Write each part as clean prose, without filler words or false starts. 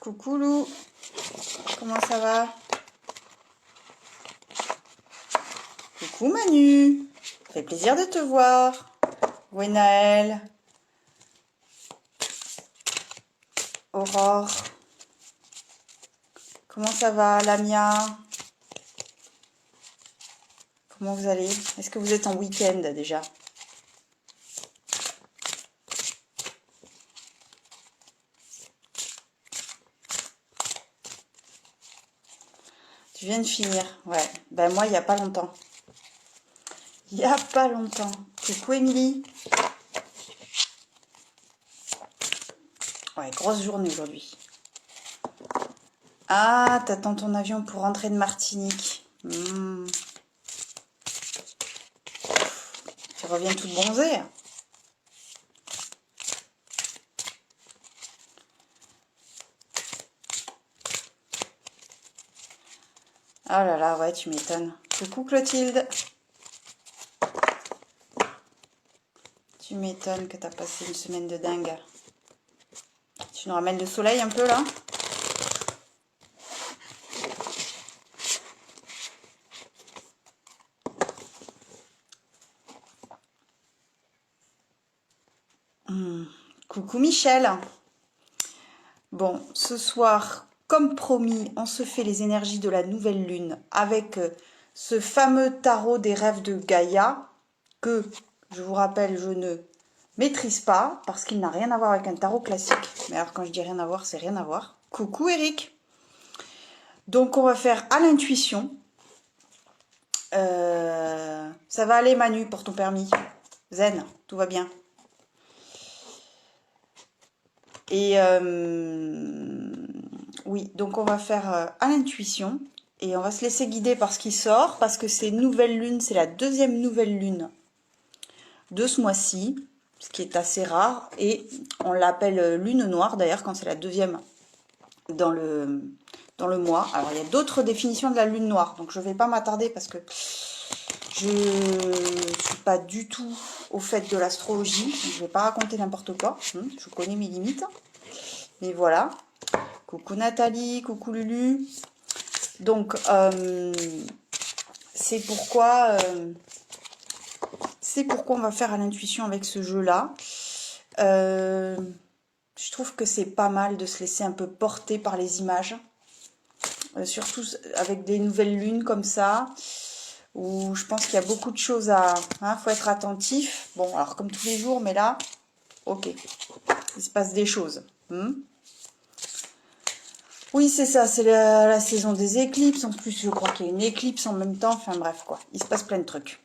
Coucou Lou, comment ça va? Coucou Manu, ça fait plaisir de te voir. Gwenaël, Aurore, comment ça va Lamia? Comment vous allez? Est-ce que vous êtes en week-end déjà? Tu viens de finir, ouais. Ben moi, il n'y a pas longtemps. Il n'y a pas longtemps. Coucou Émilie. Ouais, grosse journée aujourd'hui. Ah, t'attends ton avion pour rentrer de Martinique. Tu reviens toute bronzée. Oh là là, ouais, tu m'étonnes. Coucou Clotilde. Tu m'étonnes que t'as passé une semaine de dingue. Tu nous ramènes le soleil un peu là? Coucou Michel. Bon, ce soir, comme promis, on se fait les énergies de la nouvelle lune avec ce fameux tarot des rêves de Gaïa que, je vous rappelle, je ne maîtrise pas parce qu'il n'a rien à voir avec un tarot classique. Mais alors quand je dis rien à voir, c'est rien à voir. Coucou Eric. Donc on va faire à l'intuition. Ça va aller Manu pour ton permis. Zen, tout va bien. Et oui, donc on va faire à l'intuition. Et on va se laisser guider par ce qui sort. Parce que c'est nouvelle lune, c'est la deuxième nouvelle lune de ce mois-ci. Ce qui est assez rare. Et on l'appelle lune noire d'ailleurs quand c'est la deuxième dans le mois. Alors il y a d'autres définitions de la lune noire. Donc je ne vais pas m'attarder parce que je ne suis pas du tout au fait de l'astrologie. Je ne vais pas raconter n'importe quoi. Je connais mes limites. Mais voilà. Coucou Nathalie, coucou Lulu. Donc, c'est pourquoi on va faire à l'intuition avec ce jeu-là. Je trouve que c'est pas mal de se laisser un peu porter par les images. Surtout avec des nouvelles lunes comme ça. Où je pense qu'il y a beaucoup de choses à... faut être attentif. Bon, alors comme tous les jours, mais là, ok. Il se passe des choses. Oui, c'est ça, c'est la saison des éclipses. En plus, je crois qu'il y a une éclipse en même temps. Enfin bref, quoi. Il se passe plein de trucs.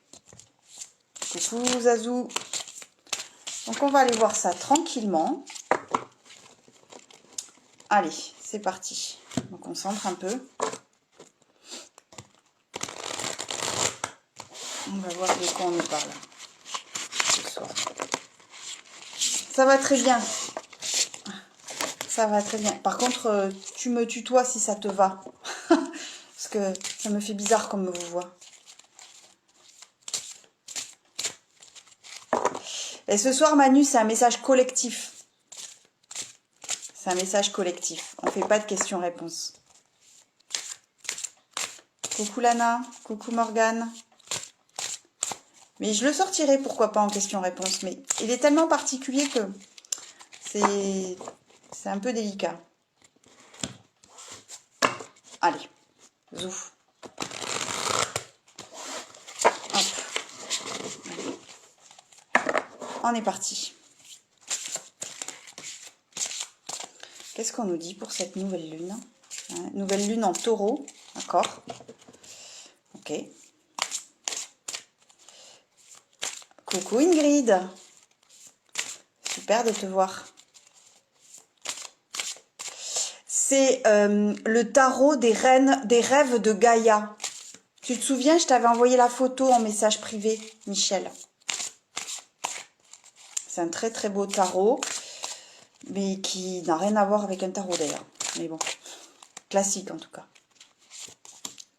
Coucou Zazou. Donc on va aller voir ça tranquillement. Allez, c'est parti. On concentre un peu. On va voir de quoi on nous parle ce soir. Ça va très bien. Ça va très bien. Par contre, tu me tutoies si ça te va. Parce que ça me fait bizarre comme me vous voit. Et ce soir, Manu, c'est un message collectif. C'est un message collectif. On ne fait pas de questions-réponses. Coucou Lana. Coucou Morgane. Mais je le sortirai, pourquoi pas, en question-réponse. Mais il est tellement particulier que c'est un peu délicat. Allez, zouf. Hop. On est parti. Qu'est-ce qu'on nous dit pour cette nouvelle lune? Nouvelle lune en taureau, d'accord. Ok. Coucou Ingrid. Super de te voir. C'est le tarot des rêves de Gaïa. Tu te souviens, je t'avais envoyé la photo en message privé, Michel. C'est un très très beau tarot, mais qui n'a rien à voir avec un tarot d'ailleurs. Mais bon, classique en tout cas.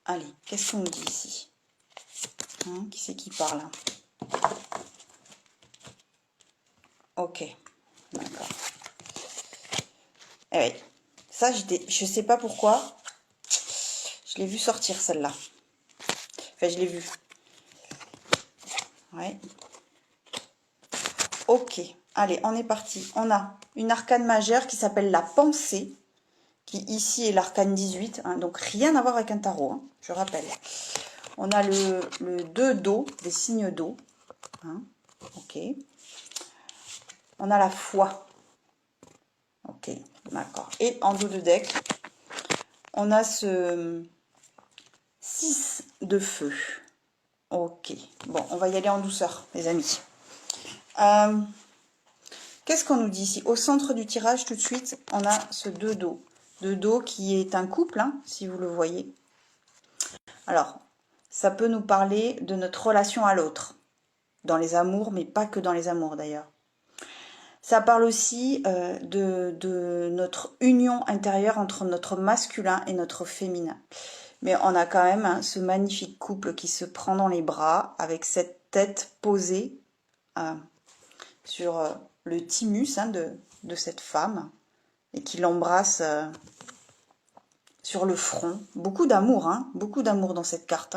Allez, qu'est-ce qu'on nous dit ici? Qui c'est qui parle? Ok, d'accord. Eh oui, Ça, je sais pas pourquoi. Je l'ai vu sortir, celle-là. Enfin, je l'ai vu. Ouais. Ok. Allez, on est parti. On a une arcane majeure qui s'appelle la pensée, qui ici est l'arcane 18. Hein, donc, rien à voir avec un tarot, hein, je rappelle. On a le 2 d'eau, des signes d'eau. Hein, ok. On a la foi. Ok, d'accord. Et en dos de deck, on a ce 6 de feu. Ok. Bon, on va y aller en douceur, les amis. Qu'est-ce qu'on nous dit ici? Au centre du tirage, tout de suite, on a ce 2 d'eau. 2 d'eau qui est un couple, hein, si vous le voyez. Alors, ça peut nous parler de notre relation à l'autre. Dans les amours, mais pas que dans les amours d'ailleurs. Ça parle aussi de notre union intérieure entre notre masculin et notre féminin. Mais on a quand même hein, ce magnifique couple qui se prend dans les bras avec cette tête posée sur le thymus hein, de cette femme et qui l'embrasse sur le front. Beaucoup d'amour, hein, beaucoup d'amour dans cette carte.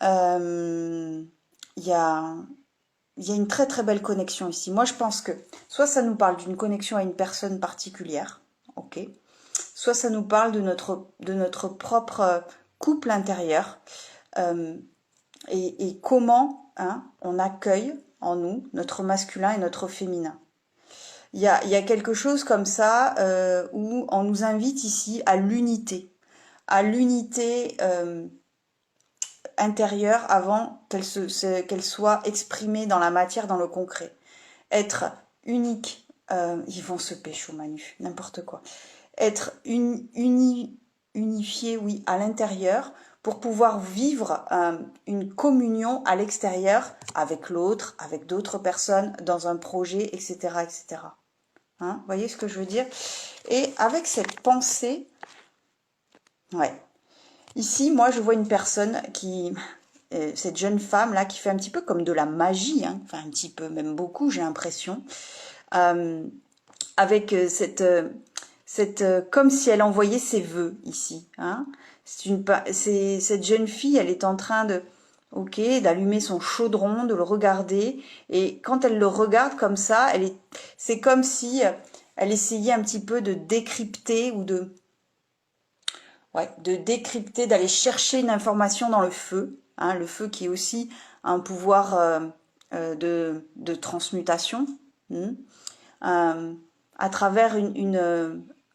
Hein. Il y a une très très belle connexion ici. Moi je pense que soit ça nous parle d'une connexion à une personne particulière, ok, soit ça nous parle de notre propre couple intérieur et comment hein, on accueille en nous notre masculin et notre féminin. Il y a quelque chose comme ça où on nous invite ici à l'unité intérieure avant qu'elle soit exprimée dans la matière, dans le concret. Être unique, ils vont se pécho Manu, n'importe quoi. Être unifié, oui, à l'intérieur pour pouvoir vivre une communion à l'extérieur avec l'autre, avec d'autres personnes, dans un projet, etc., etc. Hein, vous voyez ce que je veux dire? Et avec cette pensée, ouais. Ici, moi, je vois une personne cette jeune femme là, qui fait un petit peu comme de la magie, hein, enfin un petit peu, même beaucoup, j'ai l'impression, avec comme si elle envoyait ses vœux ici. Hein. Cette jeune fille, elle est en train d'allumer son chaudron, de le regarder, et quand elle le regarde comme ça, c'est comme si elle essayait un petit peu de décrypter ou de décrypter, d'aller chercher une information dans le feu, hein, le feu qui est aussi un pouvoir de transmutation, à travers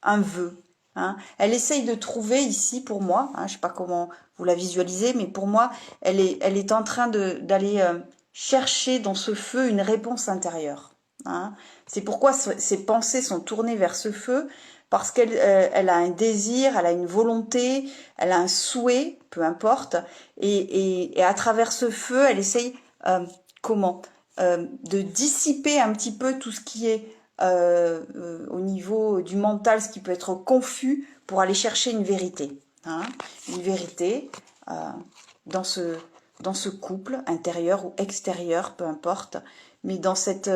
un vœu. Hein. Elle essaye de trouver ici, pour moi, hein, je ne sais pas comment vous la visualisez, mais pour moi, elle est en train d'aller chercher dans ce feu une réponse intérieure. Hein. C'est pourquoi ses pensées sont tournées vers ce feu, parce qu'elle a un désir, elle a une volonté, elle a un souhait, peu importe, et à travers ce feu, elle essaye de dissiper un petit peu tout ce qui est au niveau du mental, ce qui peut être confus, pour aller chercher une vérité. Hein, une vérité dans ce couple, intérieur ou extérieur, peu importe, mais dans cette...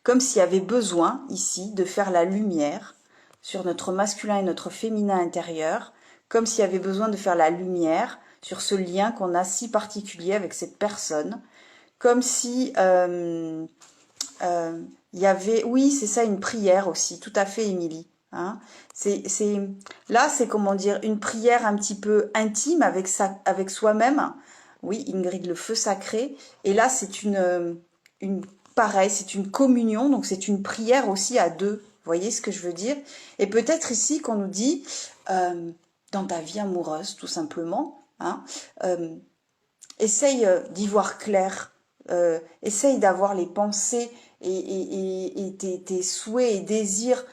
comme s'il y avait besoin, ici, de faire la lumière sur notre masculin et notre féminin intérieur, comme s'il y avait besoin de faire la lumière sur ce lien qu'on a si particulier avec cette personne, comme si il y avait, oui, c'est ça, une prière aussi, tout à fait, Émilie. Hein. Là, c'est comment dire, une prière un petit peu intime avec soi-même. Oui, Ingrid, le feu sacré. Et là, c'est pareil, c'est une communion, donc c'est une prière aussi à deux. Vous voyez ce que je veux dire? Et peut-être ici qu'on nous dit, dans ta vie amoureuse, tout simplement, hein, essaye d'y voir clair, essaye d'avoir les pensées et tes souhaits et désirs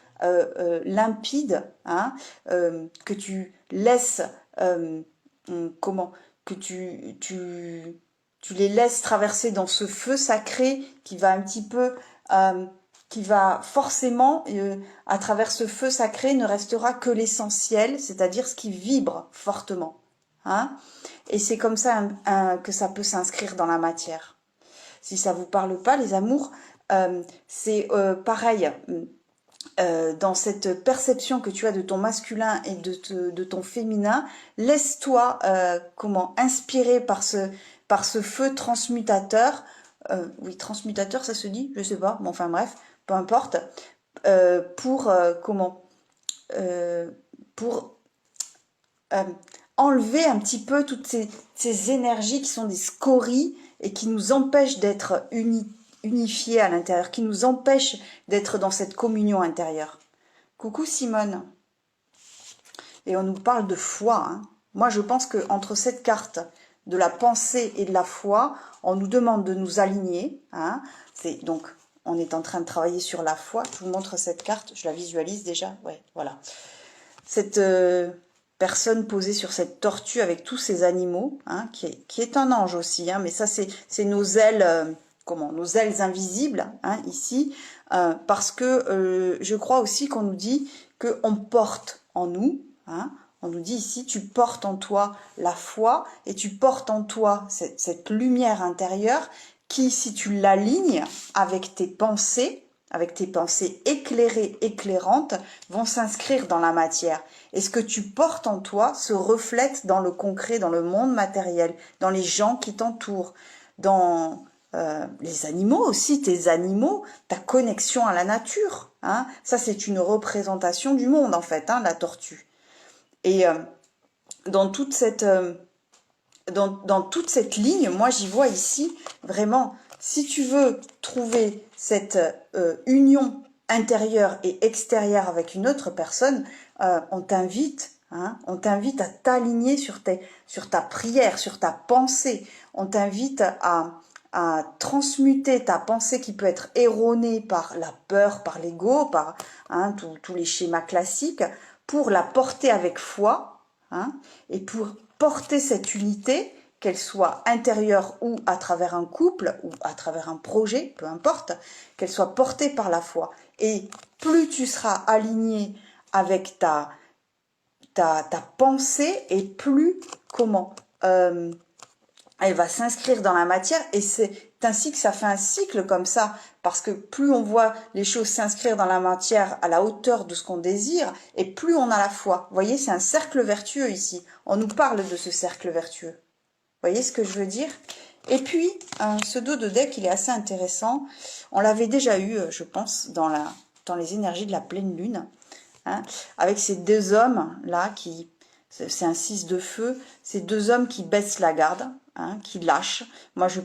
limpides, hein, que tu laisses, que tu les laisses traverser dans ce feu sacré qui va un petit peu, qui va forcément, à travers ce feu sacré, ne restera que l'essentiel, c'est-à-dire ce qui vibre fortement. Hein, et c'est comme ça que ça peut s'inscrire dans la matière. Si ça vous parle pas, les amours, c'est pareil. dans cette perception que tu as de ton masculin et de ton féminin, laisse-toi inspirer par ce feu transmutateur. Oui, transmutateur, ça se dit, je sais pas, mais enfin bref, peu importe. Pour enlever un petit peu toutes ces énergies qui sont des scories et qui nous empêchent d'être unifiés à l'intérieur, qui nous empêchent d'être dans cette communion intérieure. Coucou Simone. Et on nous parle de foi. Hein. Moi, je pense qu'entre cette carte de la pensée et de la foi, on nous demande de nous aligner. Hein. Donc, on est en train de travailler sur la foi. Je vous montre cette carte, je la visualise déjà. Ouais, voilà. Cette personne posée sur cette tortue avec tous ces animaux, hein, qui est un ange aussi, hein, mais ça c'est nos ailes, nos ailes invisibles, hein, ici, parce que je crois aussi qu'on nous dit qu'on porte en nous, hein, on nous dit ici, tu portes en toi la foi et tu portes en toi cette lumière intérieure qui, si tu l'alignes avec tes pensées éclairées, éclairantes, vont s'inscrire dans la matière. Et ce que tu portes en toi se reflète dans le concret, dans le monde matériel, dans les gens qui t'entourent, dans les animaux aussi, tes animaux, ta connexion à la nature. Hein. Ça, c'est une représentation du monde, en fait, hein, la tortue. Et dans toute cette ligne, moi, j'y vois ici, vraiment, si tu veux trouver cette union intérieure et extérieure avec une autre personne, on t'invite à t'aligner sur ta prière, sur ta pensée. On t'invite à transmuter ta pensée qui peut être erronée par la peur, par l'ego, par tous les schémas classiques, pour la porter avec foi, hein, et pour porter cette unité, qu'elle soit intérieure ou à travers un couple ou à travers un projet, peu importe, qu'elle soit portée par la foi. Et plus tu seras aligné avec ta pensée, et plus elle va s'inscrire dans la matière, et c'est ainsi que ça fait un cycle comme ça, parce que plus on voit les choses s'inscrire dans la matière à la hauteur de ce qu'on désire, et plus on a la foi. Vous voyez, c'est un cercle vertueux ici. On nous parle de ce cercle vertueux. Vous voyez ce que je veux dire? Et puis, ce dos de deck, il est assez intéressant. On l'avait déjà eu, je pense, dans les énergies de la pleine lune, hein, avec ces deux hommes là c'est un 6 de feu, ces deux hommes qui baissent la garde, hein, qui lâchent. Moi, je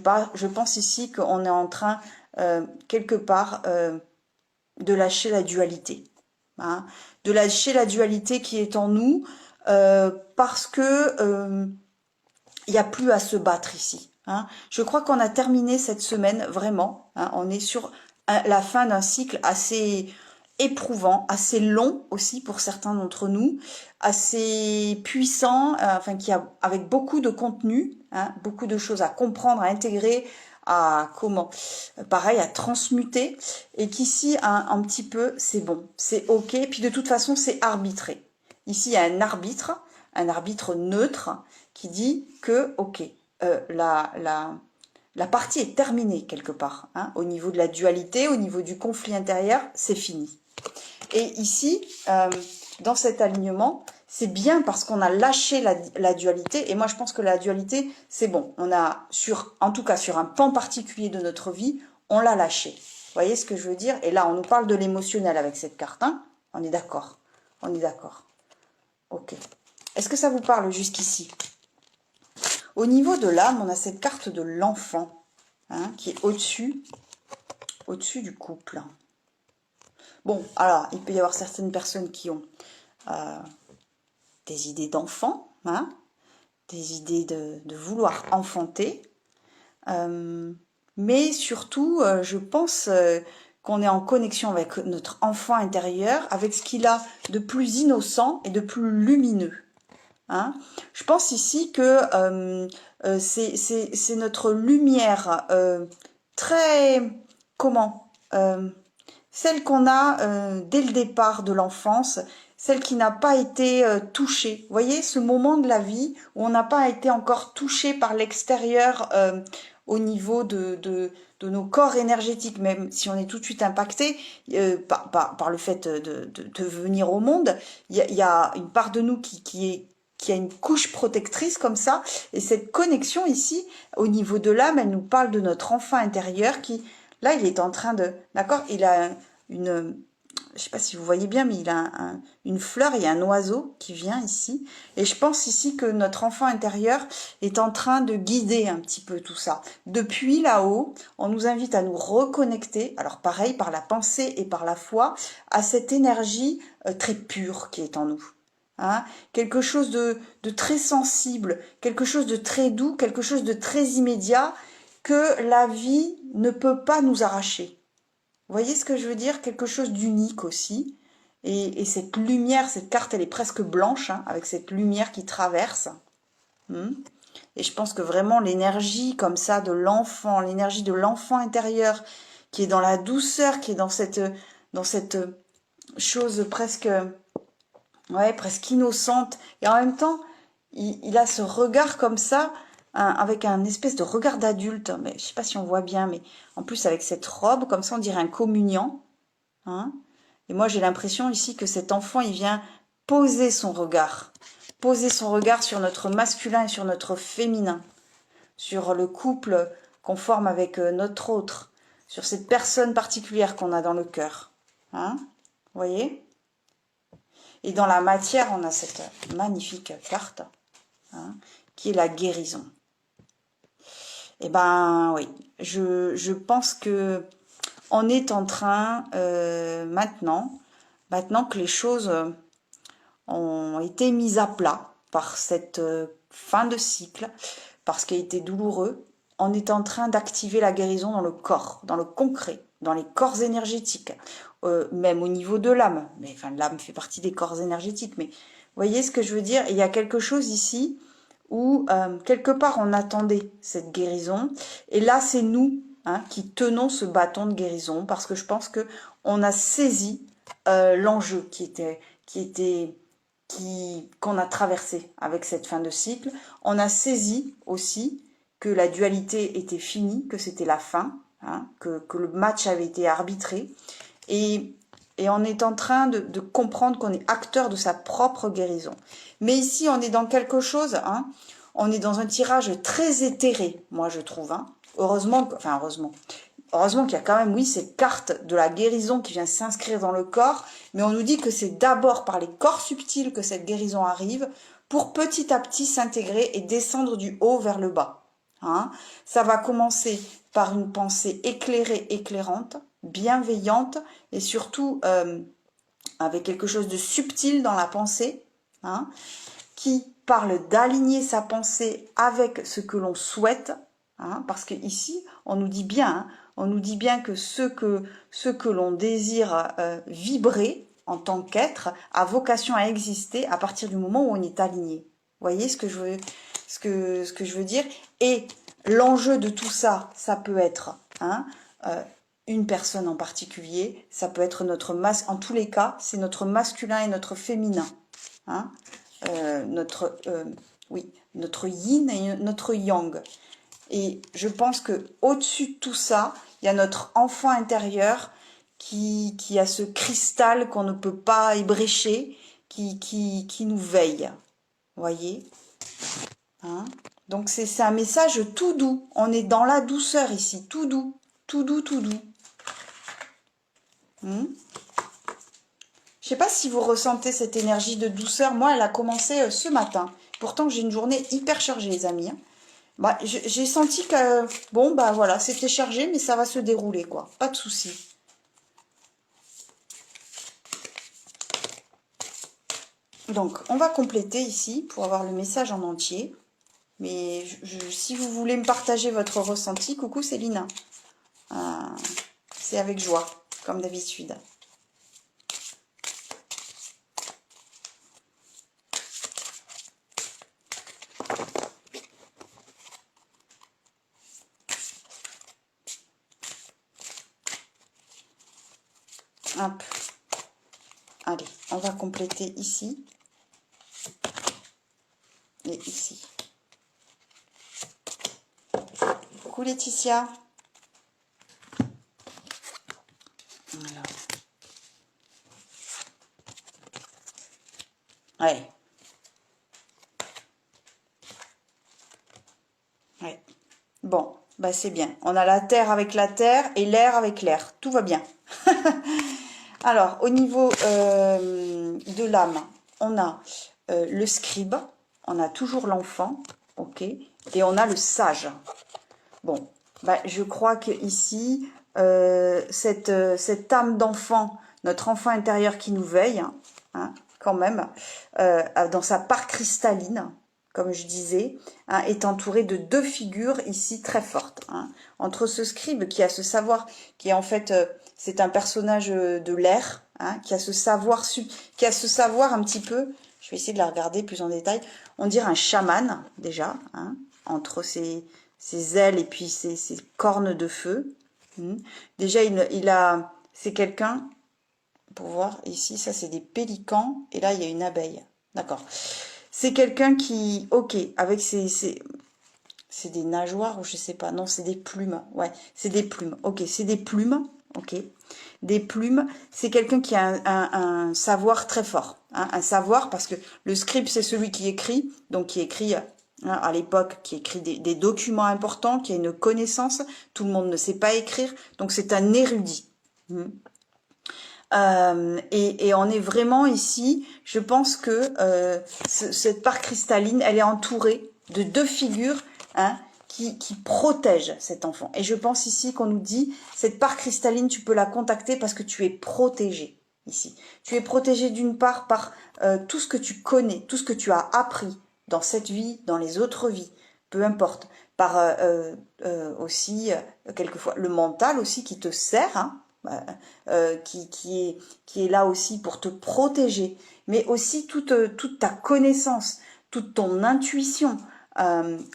pense ici qu'on est en train, quelque part, de lâcher la dualité. Hein, de lâcher la dualité qui est en nous, parce que il n'y a plus à se battre ici. Hein. Je crois qu'on a terminé cette semaine, vraiment. Hein, on est sur la fin d'un cycle assez éprouvant, assez long aussi pour certains d'entre nous, assez puissant, avec beaucoup de contenu, hein, beaucoup de choses à comprendre, à intégrer, à transmuter, et qu'ici un petit peu c'est bon, c'est ok, puis de toute façon c'est arbitré. Ici il y a un arbitre neutre qui dit que ok, la partie est terminée quelque part, hein, au niveau de la dualité, au niveau du conflit intérieur, c'est fini. Et ici, dans cet alignement, c'est bien parce qu'on a lâché la dualité. Et moi, je pense que la dualité, c'est bon. On a, en tout cas sur un pan particulier de notre vie, on l'a lâché. Vous voyez ce que je veux dire? Et là, on nous parle de l'émotionnel avec cette carte. Hein, on est d'accord. On est d'accord. Ok. Est-ce que ça vous parle jusqu'ici? Au niveau de l'âme, on a cette carte de l'enfant, hein, qui est au-dessus du couple. Bon, alors, il peut y avoir certaines personnes qui ont des idées d'enfant, hein, des idées de vouloir enfanter, mais surtout, je pense qu'on est en connexion avec notre enfant intérieur, avec ce qu'il a de plus innocent et de plus lumineux. Hein. Je pense ici que c'est notre lumière très, celle qu'on a dès le départ de l'enfance, celle qui n'a pas été touchée. Vous voyez, ce moment de la vie où on n'a pas été encore touché par l'extérieur au niveau de nos corps énergétiques, même si on est tout de suite impacté par le fait de venir au monde, il y a une part de nous qui a une couche protectrice comme ça, et cette connexion ici, au niveau de l'âme, elle nous parle de notre enfant intérieur qui, là, il est en train de, d'accord, il a une, je sais pas si vous voyez bien, mais il a une fleur, il y a un oiseau qui vient ici. Et je pense ici que notre enfant intérieur est en train de guider un petit peu tout ça. Depuis là-haut, on nous invite à nous reconnecter, alors pareil, par la pensée et par la foi, à cette énergie très pure qui est en nous. Hein, quelque chose de très sensible, quelque chose de très doux, quelque chose de très immédiat que la vie ne peut pas nous arracher. Vous voyez ce que je veux dire? Quelque chose d'unique aussi. Et cette lumière, cette carte, elle est presque blanche, hein, avec cette lumière qui traverse. Et je pense que vraiment l'énergie comme ça de l'enfant, l'énergie de l'enfant intérieur, qui est dans la douceur, qui est dans cette chose presque, ouais, presque innocente. Et en même temps, il a ce regard comme ça, avec un espèce de regard d'adulte. Mais je sais pas si on voit bien, mais en plus avec cette robe, comme ça, on dirait un communiant. Hein. Et moi, j'ai l'impression ici que cet enfant, il vient poser son regard sur notre masculin et sur notre féminin, sur le couple qu'on forme avec notre autre, sur cette personne particulière qu'on a dans le cœur. Hein. Vous voyez? Et dans la matière, on a cette magnifique carte, hein, qui est la guérison. Eh ben oui, je pense que on est en train maintenant que les choses ont été mises à plat par cette fin de cycle, parce qu'elle a été douloureux, on est en train d'activer la guérison dans le corps, dans le concret, dans les corps énergétiques, même au niveau de l'âme. Mais enfin, l'âme fait partie des corps énergétiques. Mais vous voyez ce que je veux dire? Il y a quelque chose ici où quelque part on attendait cette guérison, et là c'est nous, hein, qui tenons ce bâton de guérison, parce que je pense que on a saisi l'enjeu qu'on a traversé avec cette fin de cycle. On a saisi aussi que la dualité était finie, que c'était la fin, hein, que le match avait été arbitré, et on est en train de comprendre qu'on est acteur de sa propre guérison. Mais ici, on est dans quelque chose, hein, on est dans un tirage très éthéré, moi je trouve. Hein. Heureusement qu'il y a quand même, oui, cette carte de la guérison qui vient s'inscrire dans le corps, mais on nous dit que c'est d'abord par les corps subtils que cette guérison arrive, pour petit à petit s'intégrer et descendre du haut vers le bas. Hein. Ça va commencer par une pensée éclairée, éclairante, bienveillante, et surtout avec quelque chose de subtil dans la pensée, hein, qui parle d'aligner sa pensée avec ce que l'on souhaite, hein, parce que ici on nous dit bien, que ce que l'on désire vibrer en tant qu'être a vocation à exister à partir du moment où on est aligné. Vous voyez ce que je veux dire? Et l'enjeu de tout ça, ça peut être, hein, une personne en particulier, ça peut être en tous les cas, c'est notre masculin et notre féminin, hein, notre yin et notre yang. Et je pense que au-dessus de tout ça, il y a notre enfant intérieur qui a ce cristal qu'on ne peut pas ébrécher, qui nous veille. Voyez, hein? Donc c'est un message tout doux. On est dans la douceur ici, tout doux, tout doux, tout doux. Je ne sais pas si vous ressentez cette énergie de douceur. Moi, elle a commencé ce matin. Pourtant, j'ai une journée hyper chargée, les amis. Hein. Bah, j'ai senti que, bon, bah voilà, c'était chargé, mais ça va se dérouler, quoi. Pas de souci. Donc, on va compléter ici pour avoir le message en entier. Mais si vous voulez me partager votre ressenti, coucou Céline. C'est avec joie, comme d'habitude. Hop. Allez, on va compléter ici et ici. Coucou Laetitia. Voilà. Ouais. Ouais. Bon, bah c'est bien. On a la terre avec la terre et l'air avec l'air. Tout va bien. Alors, au niveau de l'âme, on a le scribe, on a toujours l'enfant, ok, et on a le sage. Bon, bah, je crois que ici, cette âme d'enfant, notre enfant intérieur qui nous veille, hein, quand même, dans sa part cristalline, comme je disais, hein, est entouré de deux figures ici très fortes. Hein. Entre ce scribe qui a ce savoir, qui est en fait, c'est un personnage de l'air, hein, qui a ce savoir, un petit peu, je vais essayer de la regarder plus en détail, on dirait un chaman déjà, hein, entre ses ailes et puis ses cornes de feu. Déjà, c'est quelqu'un, pour voir ici, ça c'est des pélicans, et là il y a une abeille. D'accord. C'est quelqu'un qui, ok, avec c'est des nageoires ou je sais pas, non, c'est des plumes. Ouais, c'est des plumes. Ok, c'est des plumes. Ok, des plumes. C'est quelqu'un qui a un savoir très fort, hein, un savoir parce que le scribe c'est celui qui écrit, donc qui écrit. Hein, à l'époque, qui écrit des documents importants, qui a une connaissance, tout le monde ne sait pas écrire, donc c'est un érudit. Et on est vraiment ici, je pense que cette part cristalline, elle est entourée de deux figures, hein, qui protègent cet enfant. Et je pense ici qu'on nous dit, cette part cristalline, tu peux la contacter parce que tu es protégé ici. Tu es protégé d'une part par tout ce que tu connais, tout ce que tu as appris dans cette vie, dans les autres vies, peu importe. Par aussi, quelquefois, le mental aussi qui te sert, hein, qui est là aussi pour te protéger, mais aussi toute ta connaissance, toute ton intuition.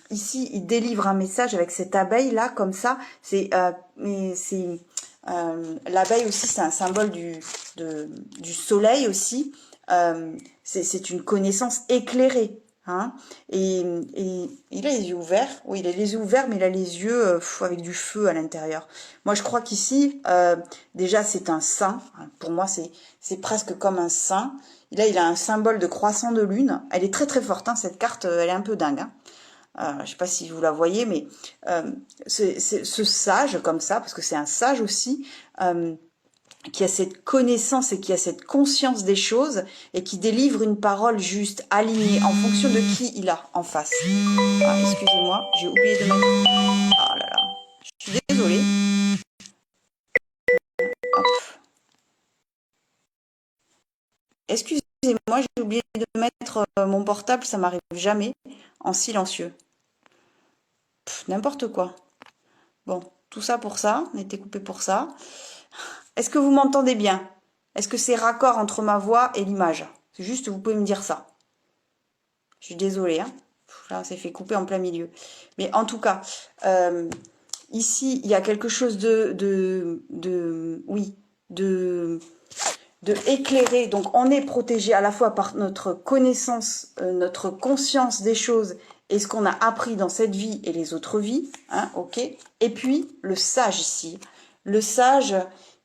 Ici, il délivre un message avec cette abeille là, comme ça. L'abeille aussi, c'est un symbole du soleil aussi. C'est une connaissance éclairée. Hein, et il a les yeux ouverts. Oui, il a les yeux ouverts, mais il a les yeux avec du feu à l'intérieur. Moi, je crois qu'ici, déjà, c'est un saint. Pour moi, c'est presque comme un saint. Et là, il a un symbole de croissant de lune. Elle est très très forte, hein, cette carte. Elle est un peu dingue. Hein. Je sais pas si vous la voyez, mais ce sage comme ça, parce que c'est un sage aussi. Qui a cette connaissance et qui a cette conscience des choses et qui délivre une parole juste, alignée, en fonction de qui il a en face. Ah, excusez-moi, j'ai oublié de mettre... Ah là là, je suis désolée. Hop. Excusez-moi, j'ai oublié de mettre mon portable, ça m'arrive jamais, en silencieux. N'importe quoi. Bon, tout ça pour ça, on a été coupé pour ça. Est-ce que vous m'entendez bien? Est-ce que c'est raccord entre ma voix et l'image? C'est juste, vous pouvez me dire ça. Je suis désolée, hein. Là, on s'est fait couper en plein milieu. Mais en tout cas, ici, il y a quelque chose de éclairé. Donc, on est protégé à la fois par notre connaissance, notre conscience des choses et ce qu'on a appris dans cette vie et les autres vies. Hein, ok. Et puis, le sage ici. Le sage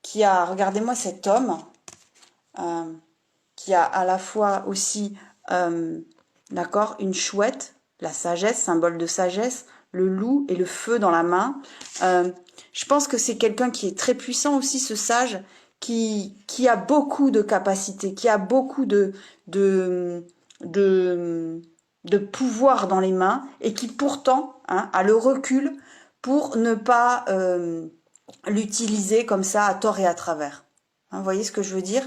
qui a, regardez-moi cet homme, qui a à la fois aussi, d'accord, une chouette, la sagesse, symbole de sagesse, le loup et le feu dans la main. Je pense que c'est quelqu'un qui est très puissant aussi, ce sage, qui a beaucoup de capacités, qui a beaucoup de pouvoir dans les mains et qui pourtant, hein, a le recul pour ne pas l'utiliser comme ça à tort et à travers. Hein, vous voyez ce que je veux dire?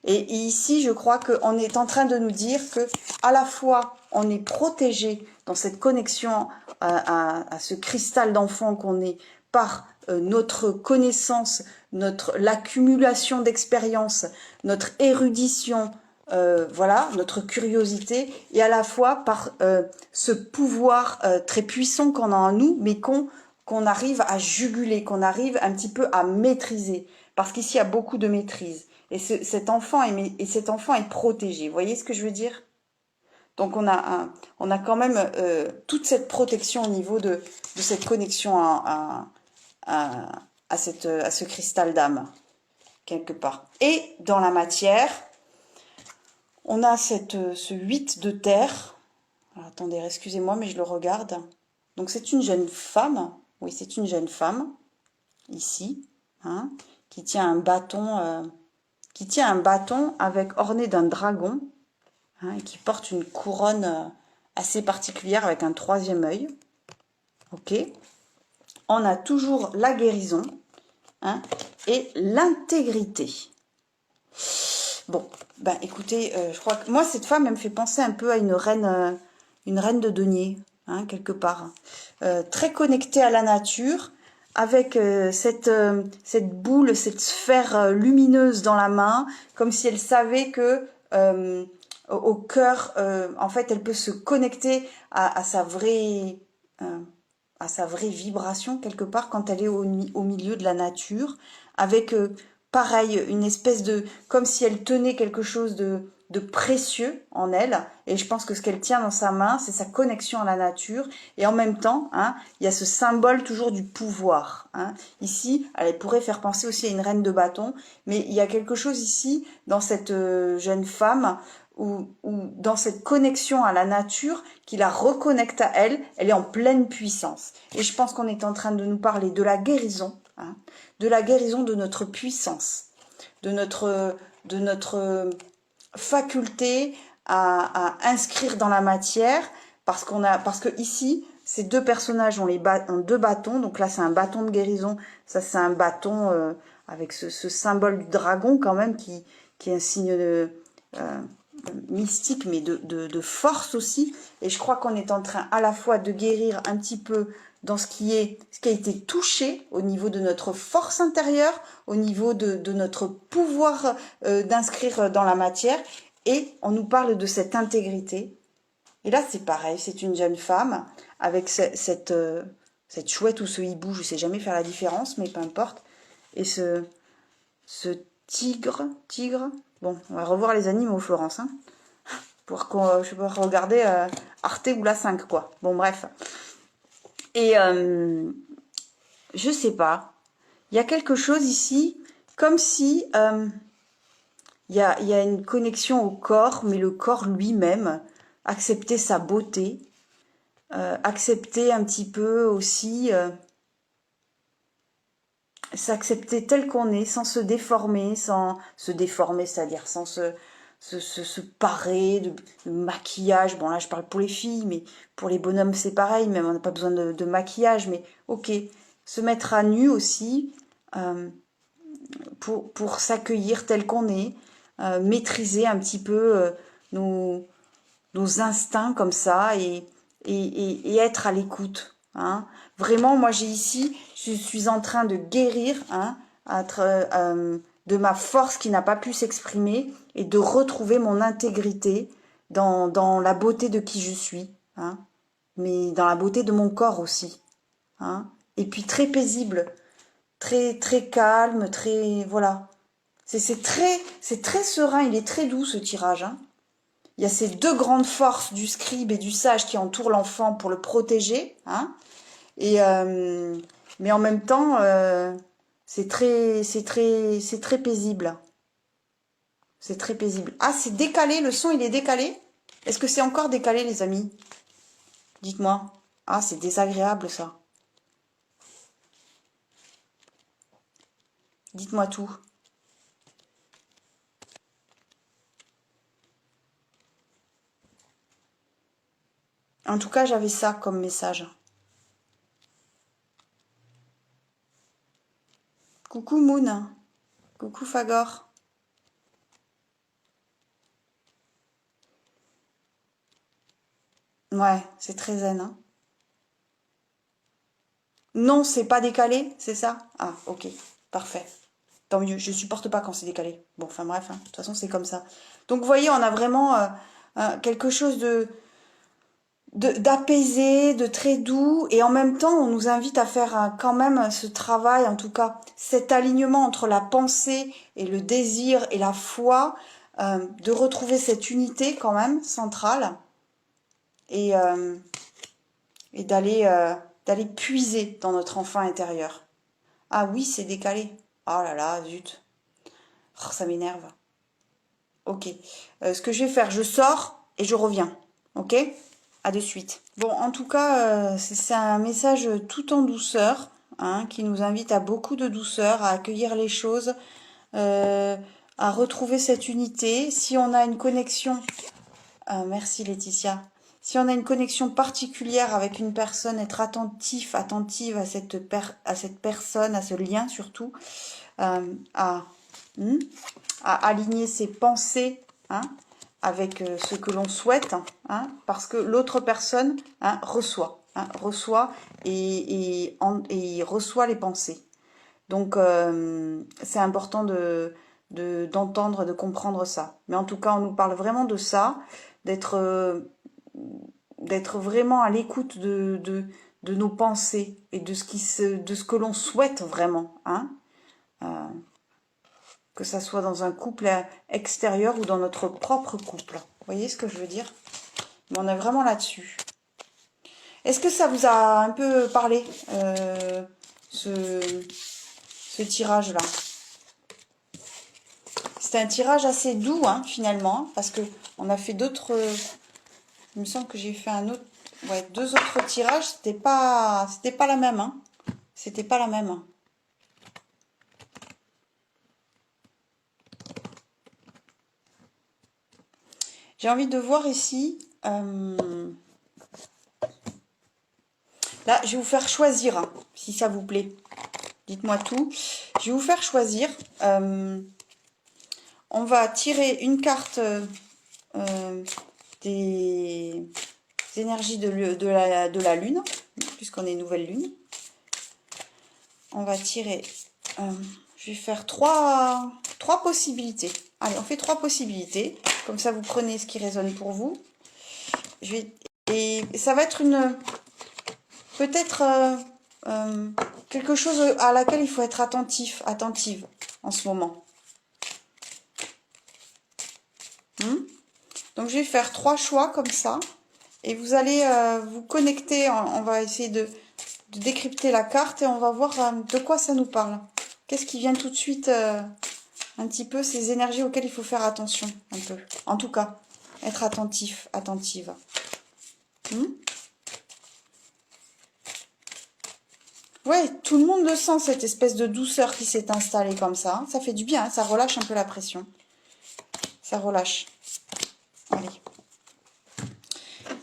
Et ici, je crois qu'on est en train de nous dire que à la fois, on est protégé dans cette connexion à ce cristal d'enfant qu'on est par notre connaissance, l'accumulation d'expériences, notre érudition, voilà, notre curiosité, et à la fois par ce pouvoir très puissant qu'on a en nous, mais qu'on arrive à juguler, qu'on arrive un petit peu à maîtriser. Parce qu'ici, il y a beaucoup de maîtrise. Et cet enfant est protégé. Vous voyez ce que je veux dire? Donc on a quand même toute cette protection au niveau de cette connexion à ce cristal d'âme, quelque part. Et dans la matière, on a ce 8 de terre. Alors, attendez, excusez-moi, mais je le regarde. Donc c'est une jeune femme, oui c'est une jeune femme, ici, hein, qui tient un bâton avec orné d'un dragon, hein, et qui porte une couronne assez particulière avec un troisième œil. Ok. On a toujours la guérison, hein, et l'intégrité. Bon, ben écoutez, je crois que moi cette femme elle me fait penser un peu à une reine de denier, hein, quelque part, très connectée à la nature, avec cette boule, cette sphère lumineuse dans la main, comme si elle savait que au cœur, en fait, elle peut se connecter à sa vraie vibration quelque part quand elle est au milieu de la nature, avec pareil une espèce de, comme si elle tenait quelque chose de précieux en elle, et je pense que ce qu'elle tient dans sa main, c'est sa connexion à la nature, et en même temps, hein, il y a ce symbole toujours du pouvoir. Hein. Ici, elle pourrait faire penser aussi à une reine de bâton, mais il y a quelque chose ici, dans cette jeune femme, ou dans cette connexion à la nature, qui la reconnecte à elle, elle est en pleine puissance. Et je pense qu'on est en train de nous parler de la guérison, hein, de la guérison de notre puissance, de notre faculté à inscrire dans la matière, parce que ici, ces deux personnages ont deux bâtons, donc là c'est un bâton de guérison, ça c'est un bâton avec ce symbole du dragon quand même, qui est un signe mystique, mais de force aussi. Et je crois qu'on est en train à la fois de guérir un petit peu dans ce qui a été touché au niveau de notre force intérieure, au niveau de notre pouvoir d'inscrire dans la matière. Et on nous parle de cette intégrité. Et là, c'est pareil, c'est une jeune femme avec cette chouette ou ce hibou, je ne sais jamais faire la différence, mais peu importe. Et ce tigre, bon, on va revoir les animaux, Florence, hein, pour qu'on, je peux regarder Arte ou la 5, quoi. Bon, bref. Et je sais pas, il y a quelque chose ici, comme si il y a une connexion au corps, mais le corps lui-même, accepter sa beauté, accepter un petit peu aussi, s'accepter tel qu'on est, sans se déformer, c'est-à-dire sans se parer de maquillage. Bon là je parle pour les filles, mais pour les bonhommes c'est pareil, même on n'a pas besoin de maquillage, mais ok, se mettre à nu aussi, pour s'accueillir tel qu'on est, maîtriser un petit peu nos instincts comme ça, et être à l'écoute. Hein. Vraiment, moi j'ai ici, je suis en train de guérir, hein, de ma force qui n'a pas pu s'exprimer, et de retrouver mon intégrité dans la beauté de qui je suis, hein, mais dans la beauté de mon corps aussi. Hein. Et puis très paisible, très très calme, très voilà. C'est très serein, il est très doux ce tirage. Hein. Il y a ces deux grandes forces du scribe et du sage qui entourent l'enfant pour le protéger, hein. Et mais en même temps, c'est très paisible. C'est très paisible. Ah, c'est décalé, le son il est décalé. Est-ce que c'est encore décalé, les amis? Dites-moi. Ah, c'est désagréable ça. Dites-moi tout. En tout cas, j'avais ça comme message. Coucou Moon. Coucou Fagor. Ouais, c'est très zen. Hein. Non, c'est pas décalé, c'est ça? Ah, ok, parfait. Tant mieux, je supporte pas quand c'est décalé. Bon, enfin bref, hein, de toute façon c'est comme ça. Donc vous voyez, on a vraiment quelque chose d'apaisé, de très doux, et en même temps on nous invite à faire quand même ce travail, en tout cas cet alignement entre la pensée et le désir et la foi, de retrouver cette unité quand même centrale, et d'aller d'aller puiser dans notre enfant intérieur. Ah oui, c'est décalé. Oh là là, zut. Oh, ça m'énerve. Ok. Ce que je vais faire, je sors et je reviens. Ok? À de suite. Bon, en tout cas, c'est un message tout en douceur, hein, qui nous invite à beaucoup de douceur, à accueillir les choses, à retrouver cette unité. Si on a une connexion, merci Laetitia. Si on a une connexion particulière avec une personne, être attentif, attentive à cette personne, à ce lien surtout, à aligner ses pensées, hein, avec ce que l'on souhaite, hein, parce que l'autre personne, hein, reçoit et reçoit les pensées. Donc c'est important d'entendre, de comprendre ça. Mais en tout cas, on nous parle vraiment de ça, d'être vraiment à l'écoute de nos pensées et de ce que l'on souhaite vraiment, hein. Que ça soit dans un couple extérieur ou dans notre propre couple. Vous voyez ce que je veux dire? Mais on est vraiment là-dessus. Est-ce que ça vous a un peu parlé, ce tirage-là? C'était un tirage assez doux, hein, finalement, parce que on a fait d'autres... Il me semble que j'ai fait un autre... Ouais, 2 autres tirages, c'était pas la même, hein. C'était pas la même. J'ai envie de voir ici... Là, je vais vous faire choisir, hein, si ça vous plaît. Dites-moi tout. Je vais vous faire choisir. On va tirer une carte des énergies de la lune, puisqu'on est nouvelle lune. On va tirer... je vais faire trois possibilités. Allez, on fait 3 possibilités. Comme ça, vous prenez ce qui résonne pour vous. Et ça va être peut-être quelque chose à laquelle il faut être attentive en ce moment. Donc, je vais faire 3 choix comme ça. Et vous allez vous connecter. On va essayer de décrypter la carte et on va voir de quoi ça nous parle. Qu'est-ce qui vient tout de suite un petit peu, ces énergies auxquelles il faut faire attention un peu. En tout cas, être attentive. Ouais, tout le monde le sent, cette espèce de douceur qui s'est installée comme ça. Ça fait du bien, hein, ça relâche un peu la pression. Ça relâche. Allez.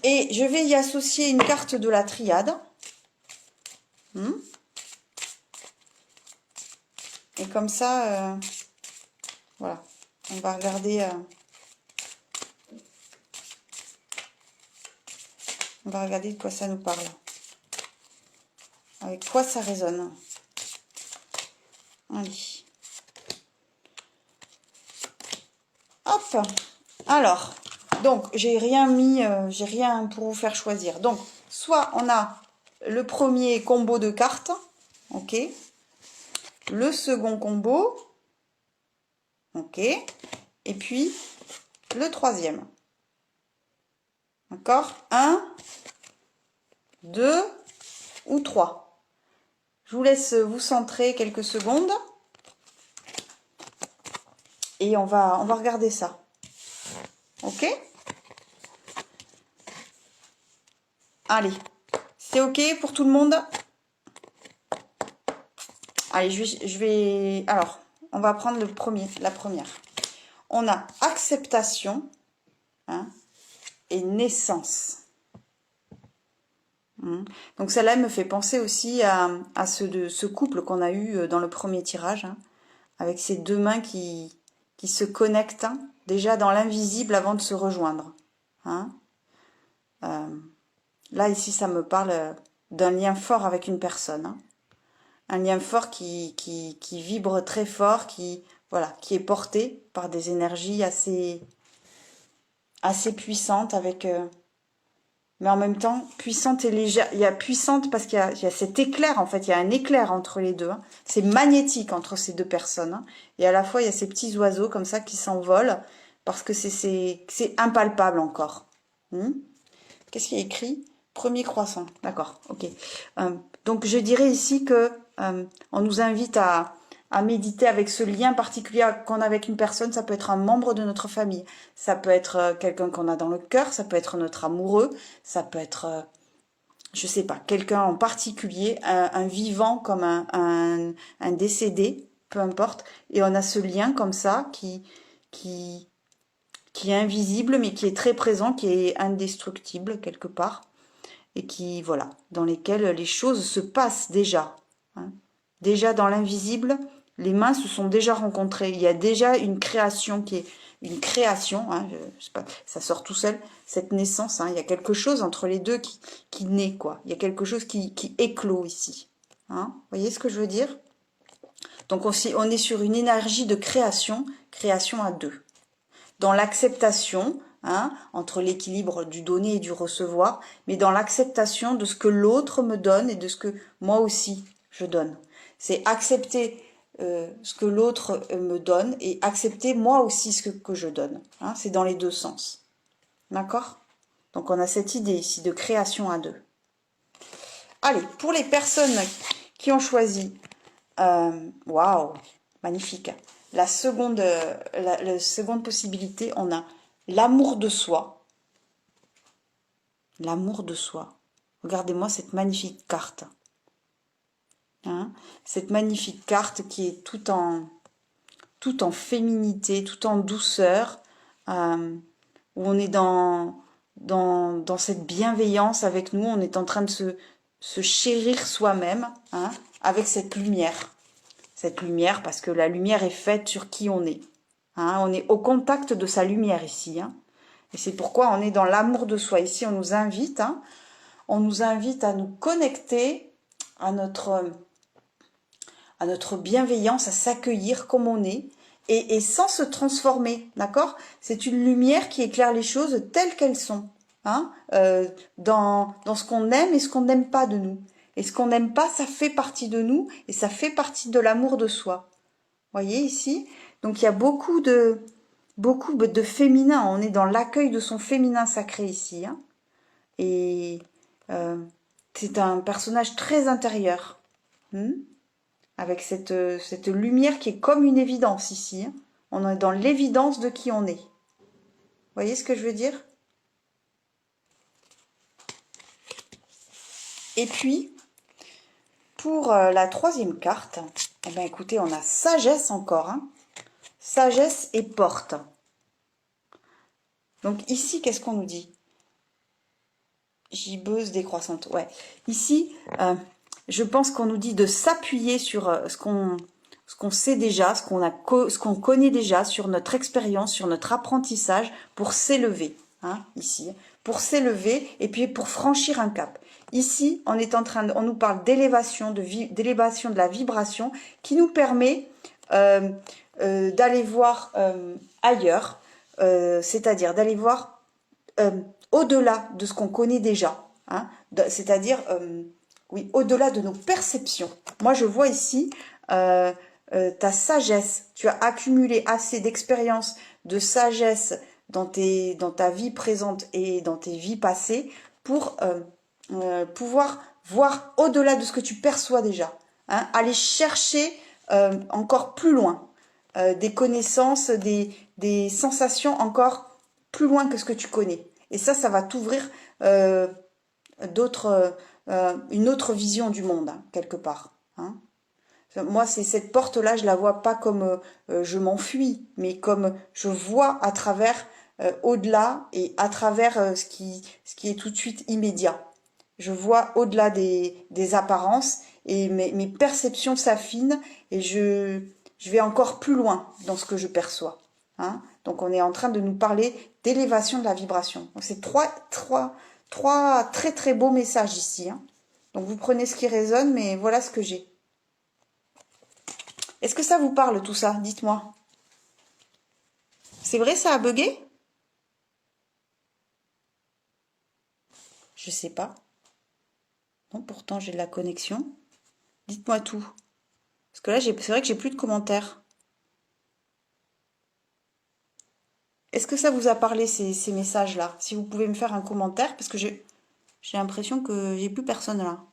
Et je vais y associer une carte de la triade. Et comme ça, voilà. On va regarder... on va regarder de quoi ça nous parle. Avec quoi ça résonne. Allez. Hop. Alors, donc, j'ai rien mis, j'ai rien pour vous faire choisir. Donc, soit on a le premier combo de cartes, ok. Le second combo, ok. Et puis, le troisième. D'accord? 1, 2 ou 3. Je vous laisse vous centrer quelques secondes. Et on va regarder ça. Ok? Allez. C'est ok pour tout le monde? Allez, je vais... Alors, on va prendre la première. On a acceptation, hein, et naissance. Donc celle-là me fait penser aussi à ce couple qu'on a eu dans le premier tirage, hein, avec ces 2 mains qui se connectent, hein, déjà dans l'invisible avant de se rejoindre. Hein. Là, ici, ça me parle d'un lien fort avec une personne. Hein. Un lien fort qui vibre très fort, qui est porté par des énergies assez puissantes, avec... mais en même temps, puissante et légère. Il y a puissante parce qu'il y a cet éclair, en fait. Il y a un éclair entre les deux. Hein. C'est magnétique entre ces 2 personnes. Hein. Et à la fois, il y a ces petits oiseaux comme ça qui s'envolent parce que c'est impalpable encore. Qu'est-ce qui est écrit? Premier croissant. D'accord, ok. Donc je dirais ici que on nous invite à méditer avec ce lien particulier qu'on a avec une personne. Ça peut être un membre de notre famille, ça peut être quelqu'un qu'on a dans le cœur, ça peut être notre amoureux, ça peut être, je sais pas, quelqu'un en particulier, un vivant comme un décédé, peu importe. Et on a ce lien comme ça qui, qui est invisible, mais qui est très présent, qui est indestructible quelque part. Et qui, voilà, dans lesquels les choses se passent déjà. Hein. Déjà dans l'invisible, les mains se sont déjà rencontrées. Il y a déjà une création qui est une création, hein, je sais pas, ça sort tout seul, cette naissance. Hein, il y a quelque chose entre les deux qui naît, quoi. Il y a quelque chose qui éclot ici. Hein. Vous voyez ce que je veux dire? Donc on est sur une énergie de création, création à deux. Dans l'acceptation, hein, entre l'équilibre du donner et du recevoir, mais dans l'acceptation de ce que l'autre me donne et de ce que moi aussi je donne. C'est accepter ce que l'autre me donne et accepter moi aussi ce que je donne. Hein, c'est dans les deux sens. D'accord? Donc on a cette idée ici de création à deux. Allez, pour les personnes qui ont choisi, waouh, magnifique. La seconde possibilité, on a l'amour de soi. L'amour de soi. Regardez-moi cette magnifique carte. Hein, cette magnifique carte qui est tout en féminité, tout en douceur, où on est dans cette bienveillance avec nous, on est en train de se chérir soi-même, hein, avec cette lumière. Cette lumière, parce que la lumière est faite sur qui on est. Hein, on est au contact de sa lumière ici. Hein, et c'est pourquoi on est dans l'amour de soi. Ici, on nous invite à nous connecter à notre bienveillance, à s'accueillir comme on est, et sans se transformer, d'accord? C'est une lumière qui éclaire les choses telles qu'elles sont, hein, dans ce qu'on aime et ce qu'on n'aime pas de nous. Et ce qu'on n'aime pas, ça fait partie de nous, et ça fait partie de l'amour de soi. Voyez ici? Donc il y a beaucoup de féminin, on est dans l'accueil de son féminin sacré ici, hein, et c'est un personnage très intérieur. Avec cette lumière qui est comme une évidence ici. Hein. On est dans l'évidence de qui on est. Vous voyez ce que je veux dire? Et puis, pour la troisième carte, eh ben, écoutez, on a sagesse encore. Hein. Sagesse et porte. Donc ici, qu'est-ce qu'on nous dit? Gibbeuse décroissante. Ouais. Ici, je pense qu'on nous dit de s'appuyer sur ce qu'on sait déjà, ce qu'on connaît déjà, sur notre expérience, sur notre apprentissage, pour s'élever, hein, ici, pour s'élever et puis pour franchir un cap. Ici, on nous parle d'élévation, d'élévation de la vibration, qui nous permet d'aller voir ailleurs, c'est-à-dire d'aller voir au-delà de ce qu'on connaît déjà, hein, c'est-à-dire oui, au-delà de nos perceptions. Moi, je vois ici ta sagesse. Tu as accumulé assez d'expérience, de sagesse dans ta vie présente et dans tes vies passées pour pouvoir voir au-delà de ce que tu perçois déjà. Hein, aller chercher encore plus loin des connaissances, des sensations encore plus loin que ce que tu connais. Et ça va t'ouvrir une autre vision du monde, hein, quelque part. Hein. Moi, c'est cette porte-là, je la vois pas comme je m'enfuis, mais comme je vois à travers, au-delà et à travers ce qui est tout de suite immédiat. Je vois au-delà des apparences et mes perceptions s'affinent et je vais encore plus loin dans ce que je perçois. Hein. Donc on est en train de nous parler d'élévation de la vibration. Donc c'est trois très très beaux messages ici. Hein. Donc vous prenez ce qui résonne, mais voilà ce que j'ai. Est-ce que ça vous parle tout ça? Dites-moi. C'est vrai, ça a bugué? Je sais pas. Non, pourtant j'ai de la connexion. Dites-moi tout. Parce que là, c'est vrai que j'ai plus de commentaires. Est-ce que ça vous a parlé ces messages-là? Si vous pouvez me faire un commentaire, parce que j'ai l'impression que j'ai plus personne là.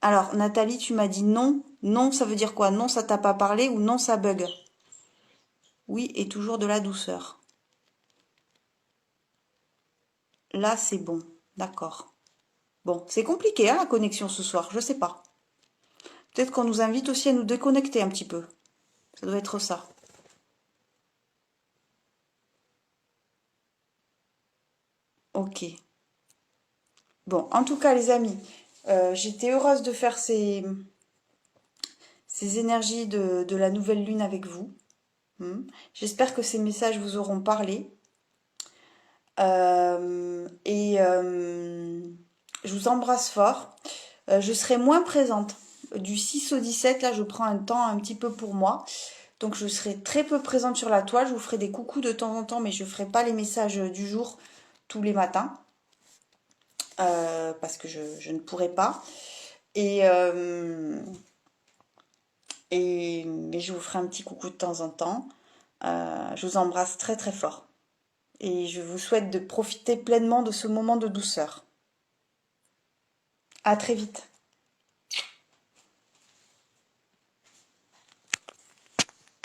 Alors, Nathalie, tu m'as dit non. Non, ça veut dire quoi? Non, ça t'a pas parlé ou non, ça bug? Oui, et toujours de la douceur. Là, c'est bon. D'accord. Bon, c'est compliqué, hein, la connexion ce soir. Je sais pas. Peut-être qu'on nous invite aussi à nous déconnecter un petit peu. Ça doit être ça. Ok. Bon, en tout cas, les amis, j'étais heureuse de faire ces énergies de la nouvelle lune avec vous. J'espère que ces messages vous auront parlé. Je vous embrasse fort. Je serai moins présente. Du 6 au 17, là, je prends un temps un petit peu pour moi. Donc, je serai très peu présente sur la toile. Je vous ferai des coucous de temps en temps, mais je ne ferai pas les messages du jour tous les matins. Parce que je ne pourrai pas. Et, euh, mais je vous ferai un petit coucou de temps en temps. Je vous embrasse très très fort. Et je vous souhaite de profiter pleinement de ce moment de douceur. À très vite.